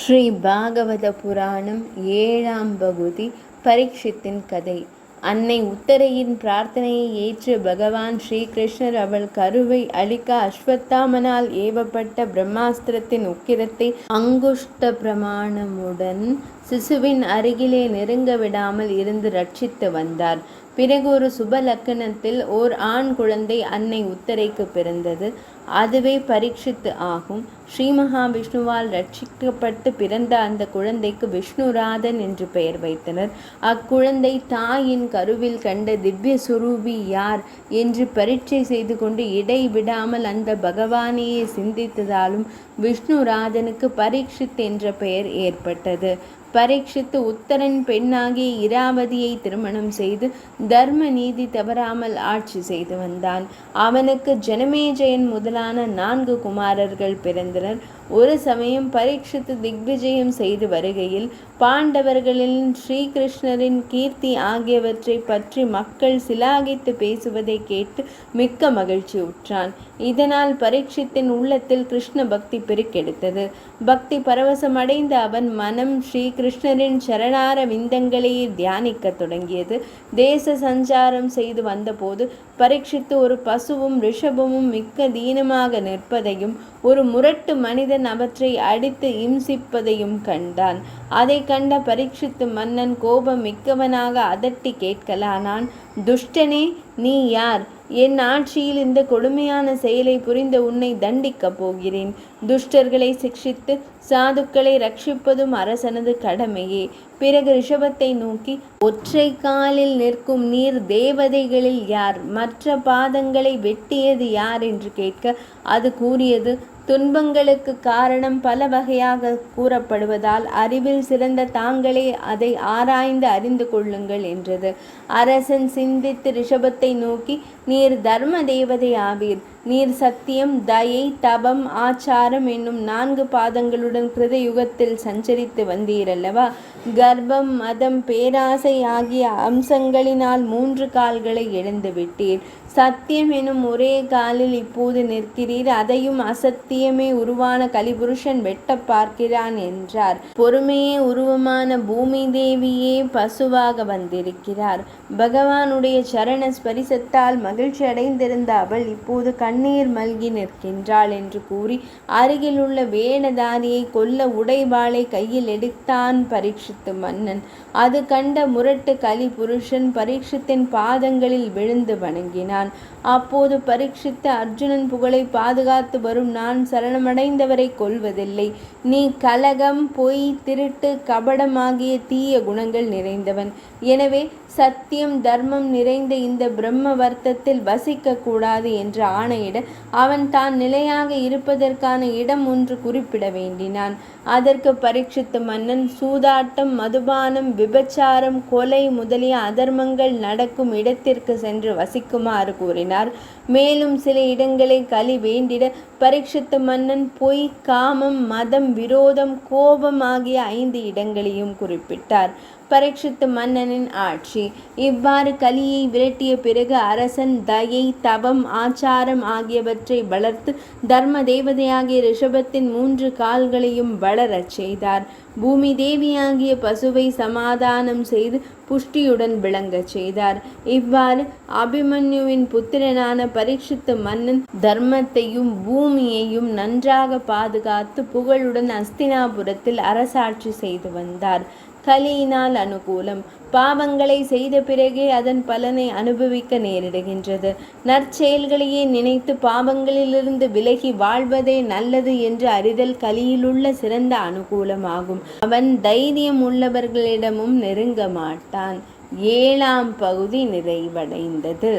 ஸ்ரீ பாகவத புராணம் 7ஆம் பகுதி. பரீட்சித்தின் கதை. அன்னை உத்தரையின் பிரார்த்தனையை ஏற்று பகவான் ஸ்ரீகிருஷ்ணர் அவள் கருவை அழிக்க அஸ்வத்தாமனால் ஏவப்பட்ட பிரம்மாஸ்திரத்தின் உக்கிரத்தை அங்குஷ்ட பிரமாணமுடன் சிசுவின் அருகிலே நெருங்க விடாமல் இருந்து ரட்சித்து வந்தார். பிறகு ஒரு சுப லக்கணத்தில் ஓர் ஆண் குழந்தை அன்னை உத்தரைக்கு பிறந்தது. அதுவே பரீட்சித்து ஆகும். ஸ்ரீ மகாவிஷ்ணுவால் ரட்சிக்கப்பட்டு பிறந்த அந்த குழந்தைக்கு விஷ்ணுராதன் என்று பெயர் வைத்தனர். அக்குழந்தை தாயின் கருவில் கண்ட திவ்ய சுரூபி யார் என்று பரீட்சை செய்து கொண்டு இடைவிடாமல் அந்த பகவானையே சிந்தித்ததாலும் விஷ்ணுராதனுக்கு பரீட்சித் என்ற பெயர் ஏற்பட்டது. பரீட்சித்து உத்தரன் பெண்ணாகிய இராவதியை திருமணம் செய்து தர்ம நீதி தவறாமல் ஆட்சி செய்து வந்தான். அவனுக்கு ஜனமேஜயன் முதலான 4 குமாரர்கள் பிறந்தனர். ஒரு சமயம் பரீட்சித்து திக்விஜயம் செய்து வருகையில் பாண்டவர்களின் ஸ்ரீகிருஷ்ணரின் கீர்த்தி ஆகியவற்றை பற்றி மக்கள் சிலாகித்து பேசுவதை கேட்டு மிக்க மகிழ்ச்சி உற்றான். இதனால் பரீட்சித்தின் உள்ளத்தில் கிருஷ்ண பக்தி பெருக்கெடுத்தது. பக்தி பரவசமடைந்த அவன் மனம் ஸ்ரீகிருஷ்ணரின் சரணார விந்தங்களையே தியானிக்க தொடங்கியது. தேச சஞ்சாரம் செய்து வந்தபோது பரீட்சித்து ஒரு பசுவும் ரிஷபமும் மிக்க தீனமாக நிற்பதையும் ஒரு முரட்டு மனிதன் அவற்றை அடித்து இம்சிப்பதையும் கண்டான். அதை கண்ட பரீட்சித்து மன்னன் கோபம் மிக்கவனாக அதட்டி கேட்கலானான். துஷ்டனே, நீ யார்? என் ஆட்சியில் இந்த கொடுமையான செயலை புரிந்த உன்னை தண்டிக்கப் போகிறேன். துஷ்டர்களை சிக்ஷித்து சாதுக்களை ரட்சிப்பதும் அரசனது கடமையே. பிறகு ரிஷபத்தை நோக்கி, ஒற்றை காலில் நிற்கும் நீர் தேவதைகளில் யார்? மற்ற பாதங்களை வெட்டியது யார் என்று கேட்க அது கூறியது, துன்பங்களுக்கு காரணம் பல வகையாக கூறப்படுவதால் அறிவில் சிறந்த தாங்களே அதை ஆராய்ந்து அறிந்து கொள்ளுங்கள் என்றது. அரசன் சிந்தித்து ரிஷபத்தை நோக்கி, நீர் தர்ம தேவதை ஆவீர். நீர் சத்தியம், தயை, தபம், ஆச்சாரம் என்னும் 4 பாதங்களுடன் கிருத யுகத்தில் சஞ்சரித்து வந்தீரல்லவா? கர்ப்பம், மதம், பேராசை ஆகிய அம்சங்களினால் 3 கால்களை இழந்து விட்டீர். சத்தியம் எனும் ஒரே காலில் இப்போது நிற்கிறீர். அதையும் அசத்தியமே உருவான கலிபுருஷன் வெட்ட பார்க்கிறான் என்றார். பொறுமையே உருவமான பூமி தேவியே பசுவாக வந்திருக்கிறார். பகவானுடைய சரண ஸ்பரிசத்தால் மகிழ்ச்சி அடைந்திருந்த அவள் இப்போது கண்ணீர் மல்கி நிற்கின்றாள் என்று கூறி அருகில் உள்ள வேடதாரியை கொல்ல உடைவாளை கையில் எடுத்தான் பரீட்சித்து மன்னன். அது கண்ட முரட்டு கலிபுருஷன் பரீட்சித்தின் பாதங்களில் விழுந்து வணங்கினான். அப்போது பரீட்சித்து, அர்ஜுனன் புகழை பாதுகாத்து வரும் நான் சரணமடைந்தவரை கொல்வதில்லை. நீ கலகம், பொய், திருட்டு, கபடம் ஆகிய தீய குணங்கள் நிறைந்தவன். எனவே சத்தியம், தர்மம் நிறைந்த இந்த பிரம்ம வர்த்தத்தில் வசிக்க கூடாது என்று ஆணையிட அவன் தான் நிலையாக இருப்பதற்கான இடம் ஒன்று குறிப்பிட வேண்டினான். அதற்கு பரீட்சித்து மன்னன் சூதாட்டம், மதுபானம், விபச்சாரம், கொலை முதலிய அதர்மங்கள் நடக்கும் இடத்திற்கு சென்று வசிக்குமாறு கூறினார். மேலும் சில இடங்களை கலி வேண்டிட பரீட்சித்து மன்னன் பொய், காமம், மதம், விரோதம், கோபம் ஆகிய 5 இடங்களையும் குறிப்பிட்டார். பரீட்சித்து மன்னனின் ஆட்சி. இவ்வாறு கலியை விரட்டிய பிறகு அரசன் தயை, தவம், ஆச்சாரம் ஆகியவற்றை வளர்த்து தர்ம தேவதையாகிய ரிஷபத்தின் 3 கால்களையும் வளரச் செய்தார். பூமி தேவியாகிய பசுவை சமாதானம் செய்து புஷ்டியுடன் விளங்கச் செய்தார். இவ்வாறு அபிமன்யுவின் புத்திரனான பரீட்சித்து மன்னன் தர்மத்தையும் பூமியையும் நன்றாக பாதுகாத்து புகழுடன் அஸ்தினாபுரத்தில் அரசாட்சி செய்து வந்தார். கலியினால் அனுகூலம். பாவங்களை செய்த பிறகே அதன் பலனை அனுபவிக்க நேரிடுகின்றது. நற்செயல்களையே நினைத்து பாவங்களிலிருந்து விலகி வாழ்வதே நல்லது என்று அறிதல் கலியிலுள்ள சிறந்த அனுகூலமாகும். அவன் தைரியம் உள்ளவர்களிடமும் நெருங்க மாட்டான். 7ஆம் பகுதி நிறைவடைந்தது.